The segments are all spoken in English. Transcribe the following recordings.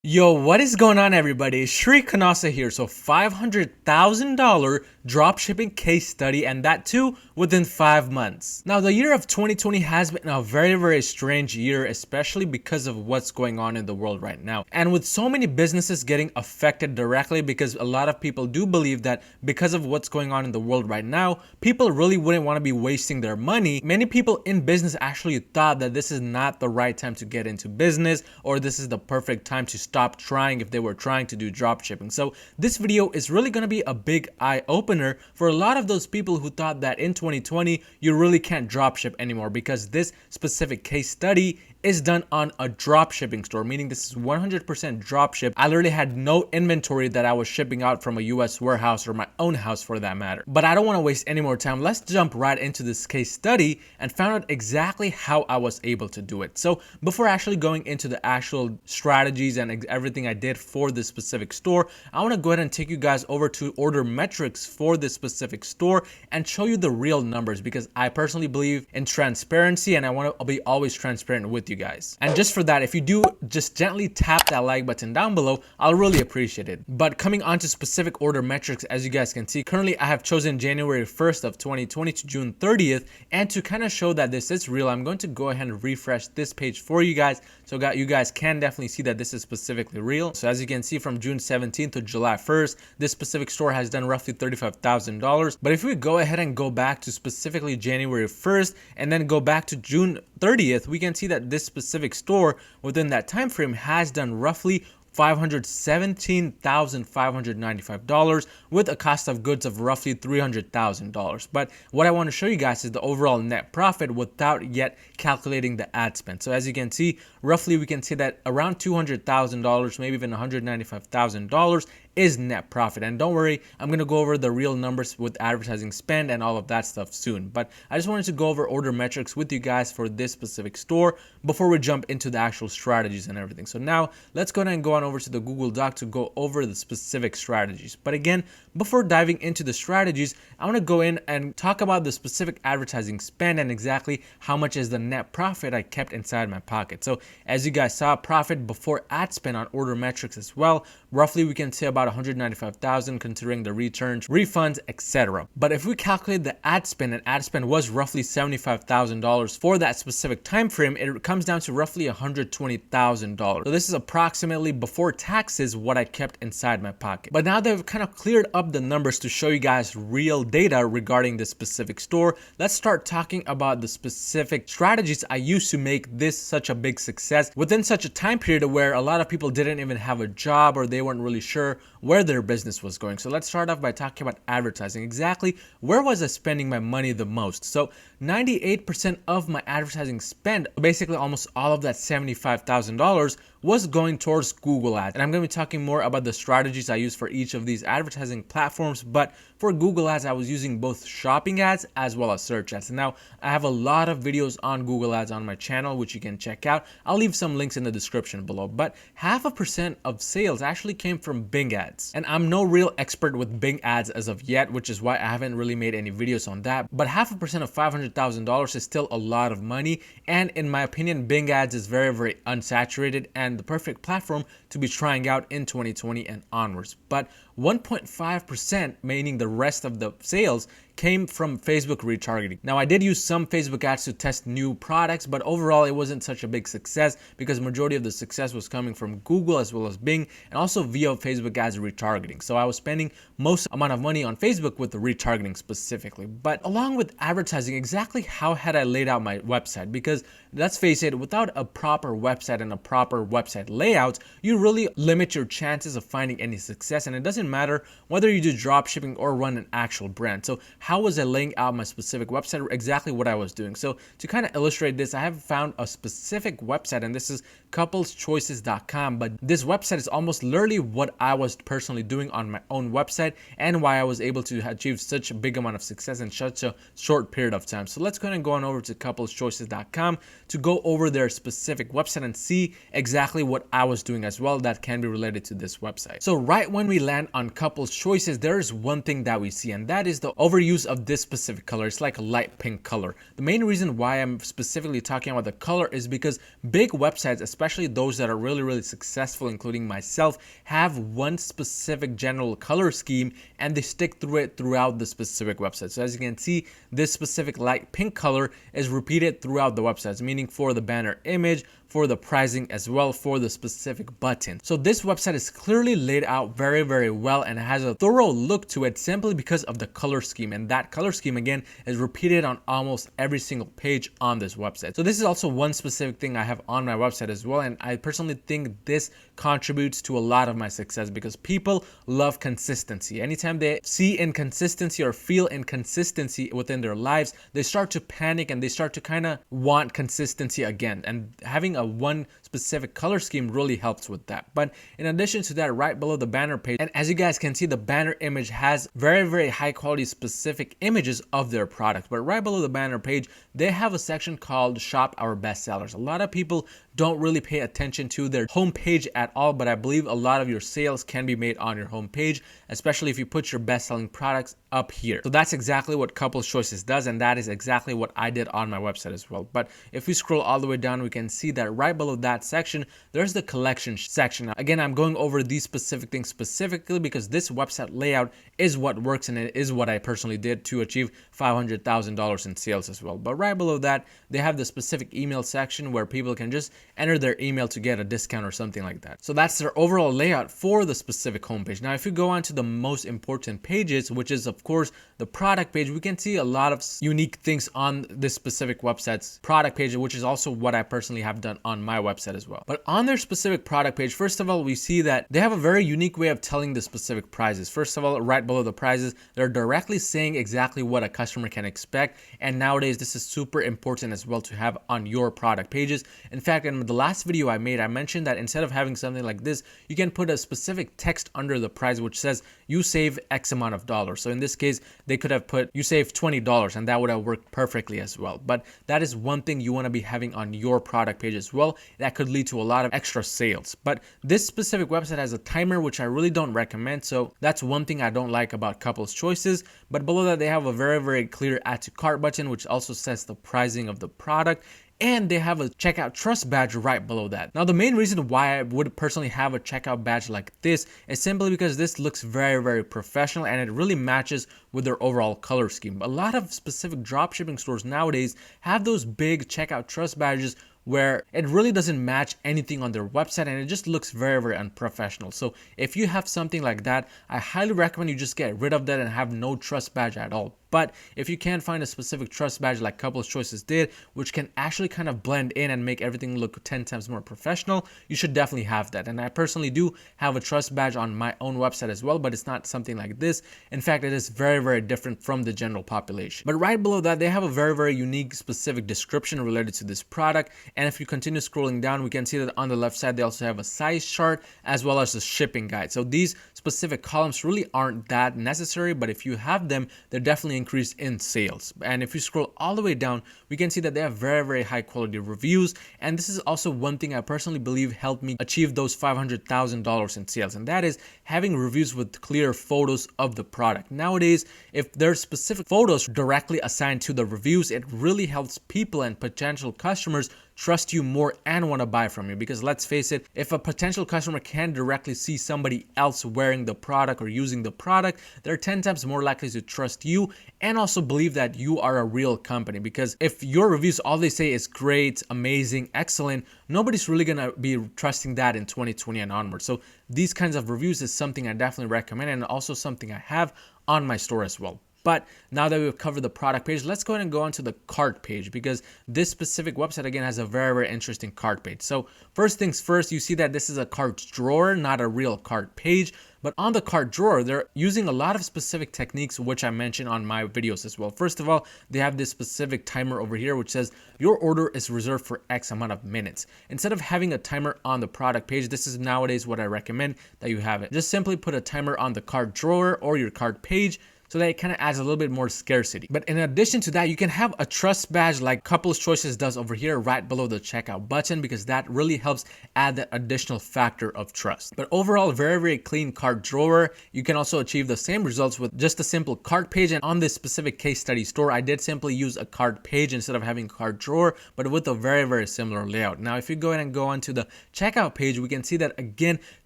Yo, what is going on, everybody? Shri Kanase here. So $500,000 dropshipping case study, and that too within 5 months. Now, the year of 2020 has been a very strange year, especially because of what's going on in the world right now. And with so many businesses getting affected directly, because a lot of people do believe that because of what's going on in the world right now, people really wouldn't want to be wasting their money. Many people in business actually thought that this is not the right time to get into business, or this is the perfect time to stop trying if they were trying to do dropshipping. So this video is really going to be a big eye-opener for a lot of those people who thought that in 2020 you really can't dropship anymore, because this specific case study is done on a drop shipping store, meaning this is 100% drop ship. I literally had no inventory that I was shipping out from a US warehouse or my own house for that matter. But I don't want to waste any more time. Let's jump right into this case study and find out exactly how I was able to do it. So before actually going into the actual strategies and everything I did for this specific store, I want to go ahead and take you guys over to order metrics for this specific store and show you the real numbers, because I personally believe in transparency and I want to be always transparent with you guys. And just for that, if you do just gently tap that like button down below, I'll really appreciate it. But coming on to specific order metrics, as you guys can see, currently I have chosen January 1st of 2020 to June 30th, and to kind of show that this is real, I'm going to go ahead and refresh this page for you guys, so you guys can definitely see that this is specifically real. So as you can see, from June 17th to July 1st, this specific store has done roughly $35,000. But if we go ahead and go back to specifically January 1st and then go back to June 30th, we can see that this specific store within that time frame has done roughly $517,595 with a cost of goods of roughly $300,000. But what I want to show you guys is the overall net profit without yet calculating the ad spend. So as you can see, roughly we can see that around $200,000, maybe even $195,000 is net profit. And don't worry, I'm going to go over the real numbers with advertising spend and all of that stuff soon. But I just wanted to go over order metrics with you guys for this specific store before we jump into the actual strategies and everything. So now let's go ahead and go on over to the Google Doc to go over the specific strategies. But again, before diving into the strategies, I want to go in and talk about the specific advertising spend and exactly how much is the net profit I kept inside my pocket. So as you guys saw, profit before ad spend on order metrics as well, roughly we can say about $195,000 considering the returns, refunds, etc. But if we calculate the ad spend, and ad spend was roughly $75,000 for that specific time frame, it comes down to roughly $120,000. So this is approximately before taxes what I kept inside my pocket. But now that we've kind of cleared up the numbers to show you guys real data regarding this specific store, let's start talking about the specific strategies I used to make this such a big success within such a time period where a lot of people didn't even have a job or they weren't really sure where their business was going. So let's start off by talking about advertising. Exactly where was I spending my money the most? So 98% of my advertising spend, basically almost all of that $75,000, was going towards Google ads. And I'm going to be talking more about the strategies I use for each of these advertising platforms. But for Google ads, I was using both shopping ads as well as search ads. And now I have a lot of videos on Google ads on my channel, which you can check out. I'll leave some links in the description below. But 0.5% of sales actually came from Bing ads. And I'm no real expert with Bing ads as of yet, which is why I haven't really made any videos on that. But 0.5% of $500,000 is still a lot of money. And in my opinion, Bing ads is very unsaturated and the perfect platform to be trying out in 2020 and onwards. But 1.5%, meaning the rest of the sales, came from Facebook retargeting. Now, I did use some Facebook ads to test new products, but overall it wasn't such a big success because majority of the success was coming from Google as well as Bing, and also via Facebook ads retargeting. So I was spending most amount of money on Facebook with the retargeting specifically. But along with advertising, exactly how had I laid out my website? Because let's face it, without a proper website and a proper website layout, you really limit your chances of finding any success. And it doesn't matter whether you do drop shipping or run an actual brand. So how was I laying out my specific website? Exactly what I was doing. So to kind of illustrate this, I have found a specific website, and this is coupleschoices.com. But this website is almost literally what I was personally doing on my own website, and why I was able to achieve such a big amount of success in such a short period of time. So let's go ahead and go on over to coupleschoices.com to go over their specific website and see exactly what I was doing as well that can be related to this website. So right when we land on Couples Choices, there is one thing that we see, and that is the overuse of this specific color. It's like a light pink color. The main reason why I'm specifically talking about the color is because big websites, especially those that are really successful, including myself, have one specific general color scheme and they stick through it throughout the specific website. So as you can see, this specific light pink color is repeated throughout the websites, meaning for the banner image, for the pricing, as well for the specific button. So this website is clearly laid out very well and has a thorough look to it simply because of the color scheme, and that color scheme again is repeated on almost every single page on this website. So this is also one specific thing I have on my website as well, and I personally think this contributes to a lot of my success because people love consistency. Anytime they see inconsistency or feel inconsistency within their lives, they start to panic and they start to kind of want consistency again, and having a one specific color scheme really helps with that. But in addition to that, right below the banner page, and as you guys can see, the banner image has very high quality specific images of their products. But right below the banner page, they have a section called Shop Our Best Sellers. A lot of people don't really pay attention to their homepage at all, but I believe a lot of your sales can be made on your homepage, especially if you put your best-selling products up here. So that's exactly what Couples Choices does, and that is exactly what I did on my website as well. But if we scroll all the way down, we can see that right below that section, there's the collection section. Now, again, I'm going over these specific things specifically because this website layout is what works, and it is what I personally did to achieve $500,000 in sales as well. But right below that, they have the specific email section where people can just enter their email to get a discount or something like that. So that's their overall layout for the specific homepage. Now, if you go on to the most important pages, which is of course the product page, we can see a lot of unique things on this specific website's product page, which is also what I personally have done on my website as well. But on their specific product page, first of all, we see that they have a very unique way of telling the specific prices. First of all, right below the prices, they're directly saying exactly what a customer can expect. And nowadays, this is super important as well to have on your product pages. In fact, in the last video I made, I mentioned that instead of having something like this, you can put a specific text under the price which says you save X amount of dollars. So in this case, they could have put you save $20, and that would have worked perfectly as well. But that is one thing you want to be having on your product page as well. That could lead to a lot of extra sales. But this specific website has a timer, which I really don't recommend. So that's one thing I don't like about Couples Choices. But below that, they have a very clear add to cart button, which also says the pricing of the product. And they have a checkout trust badge right below that. Now, the main reason why I would personally have a checkout badge like this is simply because this looks very professional and it really matches with their overall color scheme. A lot of specific dropshipping stores nowadays have those big checkout trust badges where it really doesn't match anything on their website and it just looks very unprofessional. So if you have something like that, I highly recommend you just get rid of that and have no trust badge at all. But if you can find a specific trust badge like Couples Choices did, which can actually kind of blend in and make everything look 10 times more professional, you should definitely have that. And I personally do have a trust badge on my own website as well, but it's not something like this. In fact, it is very different from the general population. But right below that, they have a very unique specific description related to this product. And if you continue scrolling down, we can see that on the left side, they also have a size chart as well as a shipping guide. So these specific columns really aren't that necessary, but if you have them, they're definitely increase in sales. And if you scroll all the way down, we can see that they have very high quality reviews. And this is also one thing I personally believe helped me achieve those $500,000 in sales. And that is having reviews with clear photos of the product. Nowadays, if there's specific photos directly assigned to the reviews, it really helps people and potential customers trust you more and want to buy from you. Because let's face it, if a potential customer can directly see somebody else wearing the product or using the product, they're 10 times more likely to trust you and also believe that you are a real company. Because if your reviews, all they say is great, amazing, excellent, nobody's really gonna be trusting that in 2020 and onward. So these kinds of reviews is something I definitely recommend, and also something I have on my store as well. But now that we've covered the product page, let's go ahead and go on to the cart page, because this specific website again has a very interesting cart page. So first things first, you see that this is a cart drawer, not a real cart page. But on the cart drawer, they're using a lot of specific techniques, which I mentioned on my videos as well. First of all, they have this specific timer over here, which says your order is reserved for X amount of minutes. Instead of having a timer on the product page, this is nowadays what I recommend that you have it. Just simply put a timer on the cart drawer or your cart page. so that it kind of adds a little bit more scarcity. But in addition to that, you can have a trust badge like Couples Choices does over here right below the checkout button, because that really helps add that additional factor of trust. But overall, very clean cart drawer. You can also achieve the same results with just a simple cart page. And on this specific case study store, I did simply use a cart page instead of having a cart drawer, but with a very similar layout. Now, if you go ahead and go onto the checkout page, we can see that again,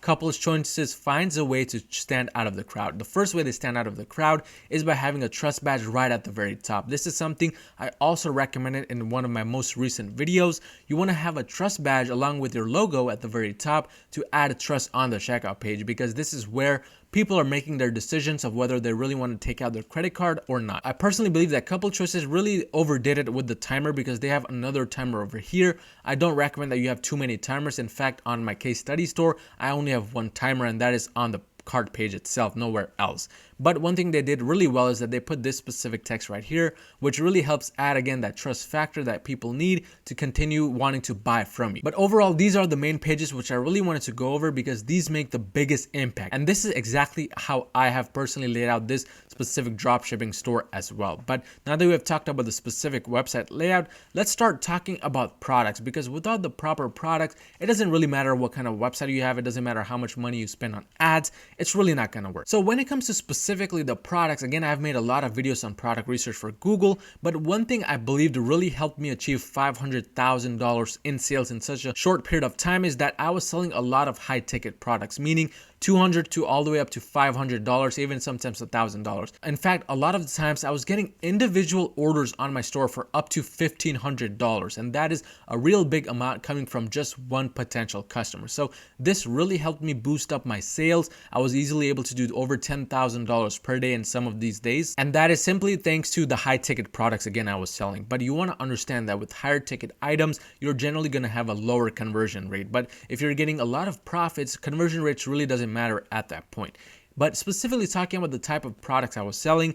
Couples Choices finds a way to stand out of the crowd. The first way they stand out of the crowd is by having a trust badge right at the very top. This is something I also recommended in one of my most recent videos. You want to have a trust badge along with your logo at the very top to add trust on the checkout page, because this is where people are making their decisions of whether they really want to take out their credit card or not. I personally believe that Couple Choices really overdid it with the timer, because they have another timer over here. I don't recommend that you have too many timers. In fact, on my case study store, I only have one timer, and that is on the cart page itself, nowhere else. But one thing they did really well is that they put this specific text right here, which really helps add again that trust factor that people need to continue wanting to buy from you. But overall, these are the main pages which I really wanted to go over, because these make the biggest impact. And this is exactly how I have personally laid out this specific dropshipping store as well. But now that we have talked about the specific website layout, let's start talking about products, because without the proper products, it doesn't really matter what kind of website you have. It doesn't matter how much money you spend on ads. It's really not going to work. So when it comes to specifically the products, again, I've made a lot of videos on product research for Google, but one thing I believed really helped me achieve $500,000 in sales in such a short period of time is that I was selling a lot of high ticket products, meaning $200 to all the way up to $500, even sometimes $1,000. In fact, a lot of the times I was getting individual orders on my store for up to $1,500, and that is a real big amount coming from just one potential customer. So this really helped me boost up my sales. I was easily able to do over $10,000 per day in some of these days, and that is simply thanks to the high ticket products again I was selling. But you want to understand that with higher ticket items, you're generally going to have a lower conversion rate. But if you're getting a lot of profits, conversion rates really doesn't matter at that point. But specifically talking about the type of products I was selling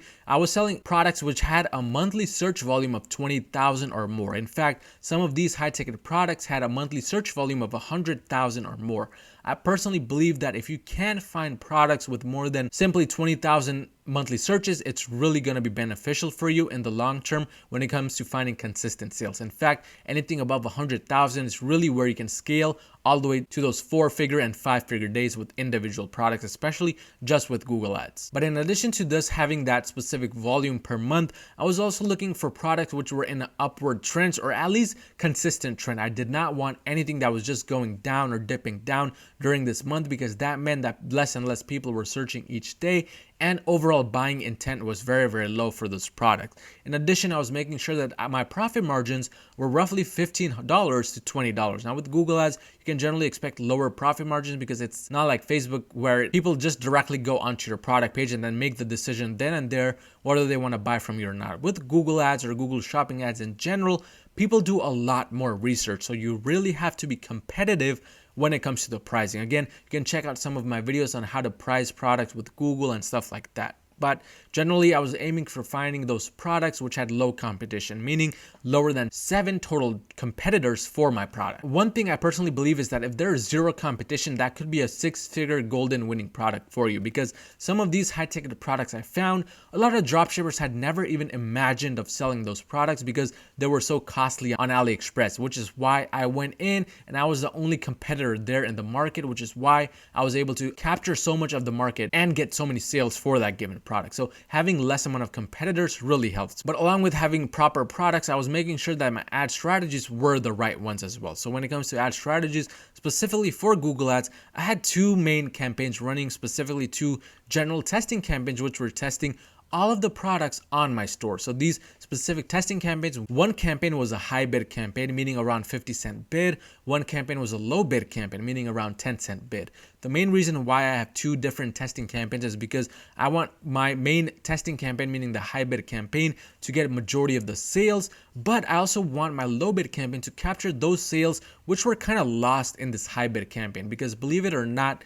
products which had a monthly search volume of 20,000 or more. In fact, some of these high ticket products had a monthly search volume of 100,000 or more. I personally believe that if you can find products with more than simply 20,000 monthly searches, it's really going to be beneficial for you in the long term when it comes to finding consistent sales. In fact, anything above 100,000 is really where you can scale all the way to those 4-figure and 5-figure days with individual products, especially just with Google Ads. But in addition to this having that specific volume per month, I was also looking for products which were in an upward trend, or at least consistent trend. I did not want anything that was just going down or dipping down during this month, because that meant that less and less people were searching each day, and overall buying intent was very low for this product. In addition, I was making sure that my profit margins were roughly $15 to $20. Now with Google Ads, you can generally expect lower profit margins, because it's not like Facebook where people just directly go onto your product page and then make the decision then and there whether they want to buy from you or not. With Google Ads or Google Shopping Ads in general, people do a lot more research, so you really have to be competitive when it comes to the pricing. Again, you can check out some of my videos on how to price products with Google and stuff like that. But generally, I was aiming for finding those products which had low competition, meaning lower than 7 total competitors for my product. One thing I personally believe is that if there is zero competition, that could be a 6-figure golden winning product for you, because some of these high-ticket products I found, a lot of dropshippers had never even imagined of selling those products because they were so costly on AliExpress, which is why I went in and I was the only competitor there in the market, which is why I was able to capture so much of the market and get so many sales for that given product. So having less amount of competitors really helps. But along with having proper products, I was making sure that my ad strategies were the right ones as well. So when it comes to ad strategies, specifically for Google Ads, I had 2 main campaigns running, specifically 2 general testing campaigns, which were testing all of the products on my store. So these specific testing campaigns, one campaign was a high bid campaign, meaning around 50-cent bid. One campaign was a low bid campaign, meaning around 10-cent bid. The main reason why I have 2 different testing campaigns is because I want my main testing campaign, meaning the high bid campaign, to get a majority of the sales, but I also want my low bid campaign to capture those sales which were kind of lost in this high bid campaign, because believe it or not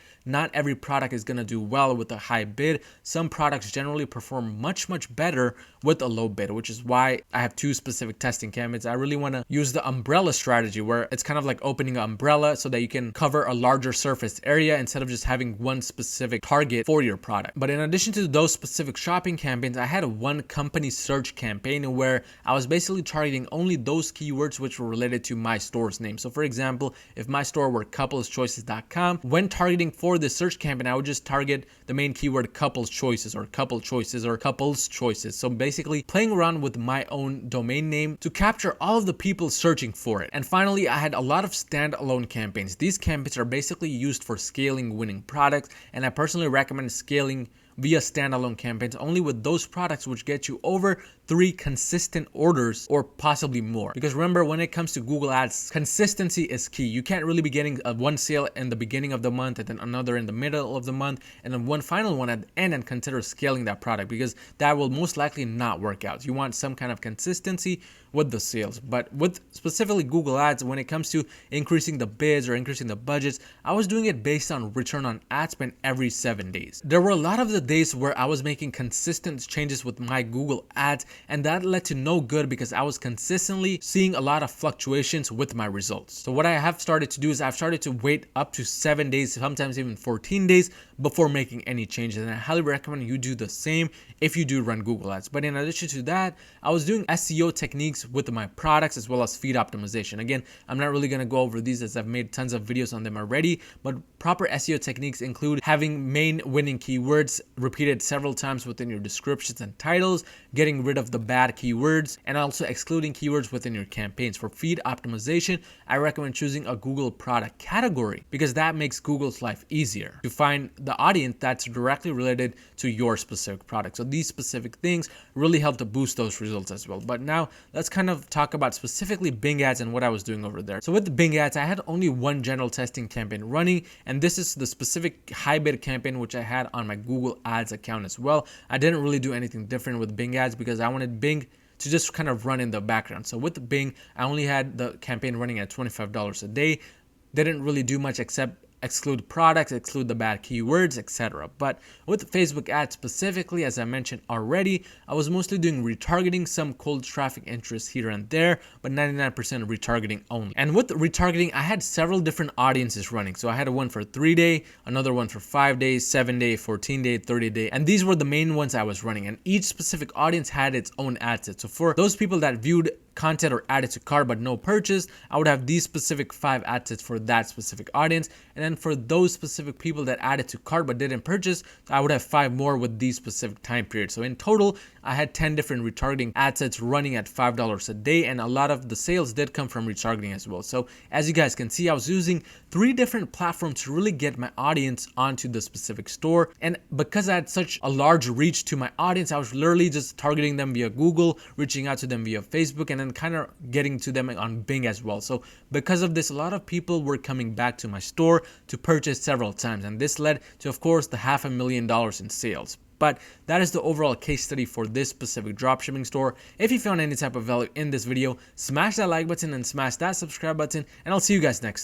every product is going to do well with a high bid. Some products generally perform much better with a low bid, which is why I have 2 specific testing campaigns. I really want to use the umbrella strategy, where it's kind of like opening an umbrella so that you can cover a larger surface area instead of just having one specific target for your product. But in addition to those specific shopping campaigns, I had one company search campaign where I was basically targeting only those keywords which were related to my store's name. So for example, if my store were coupleschoices.com, when targeting for the search campaign, I would just target the main keyword couples choices or couple choices or couples choices. So basically playing around with my own domain name to capture all of the people searching for it. And finally, I had a lot of standalone campaigns. These campaigns are basically used for scaling winning products, and I personally recommend scaling via standalone campaigns only with those products which get you over 3 consistent orders or possibly more. Because remember, when it comes to Google Ads, consistency is key. You can't really be getting one sale in the beginning of the month and then another in the middle of the month and then one final one at the end and consider scaling that product, because that will most likely not work out. You want some kind of consistency with the sales. But with specifically Google Ads, when it comes to increasing the bids or increasing the budgets, I was doing it based on return on ad spend every 7 days. There were a lot of the days where I was making consistent changes with my Google Ads, and that led to no good because I was consistently seeing a lot of fluctuations with my results. So what I have started to do is I've started to wait up to 7 days, sometimes even 14 days before making any changes. And I highly recommend you do the same if you do run Google Ads. But in addition to that, I was doing SEO techniques with my products as well as feed optimization. Again, I'm not really going to go over these as I've made tons of videos on them already, but proper SEO techniques include having main winning keywords repeated several times within your descriptions and titles, getting rid of the bad keywords, and also excluding keywords within your campaigns. For feed optimization, I recommend choosing a Google product category because that makes Google's life easier to find the audience that's directly related to your specific product. So these specific things really help to boost those results as well. But now let's kind of talk about specifically Bing ads and what I was doing over there. So with the Bing ads, I had only one general testing campaign running, and this is the specific high bid campaign which I had on my Google Ads account as well. I didn't really do anything different with Bing ads because I wanted Bing to just kind of run in the background. So with Bing, I only had the campaign running at $25 a day. Didn't really do much except exclude products, exclude the bad keywords, etc. But with Facebook ads specifically, as I mentioned already, I was mostly doing retargeting, some cold traffic interests here and there, but 99% retargeting only. And with retargeting, I had several different audiences running. So I had one for 3-day, another one for 5 days, 7-day, 14-day, 30-day, and these were the main ones I was running. And each specific audience had its own ad set. So for those people that viewed content or added to cart but no purchase, I would have these specific 5 ad sets for that specific audience. And then for those specific people that added to cart but didn't purchase, I would have 5 more with these specific time periods. So in total, I had 10 different retargeting ad sets running at $5 a day, and a lot of the sales did come from retargeting as well. So as you guys can see, I was using 3 different platforms to really get my audience onto the specific store. And because I had such a large reach to my audience, I was literally just targeting them via Google, reaching out to them via Facebook, and then kind of getting to them on Bing as well. So because of this, a lot of people were coming back to my store to purchase several times, and this led to, of course, the $500,000 in sales. But that is the overall case study for this specific dropshipping store. If you found any type of value in this video, smash that like button and smash that subscribe button, and I'll see you guys next time.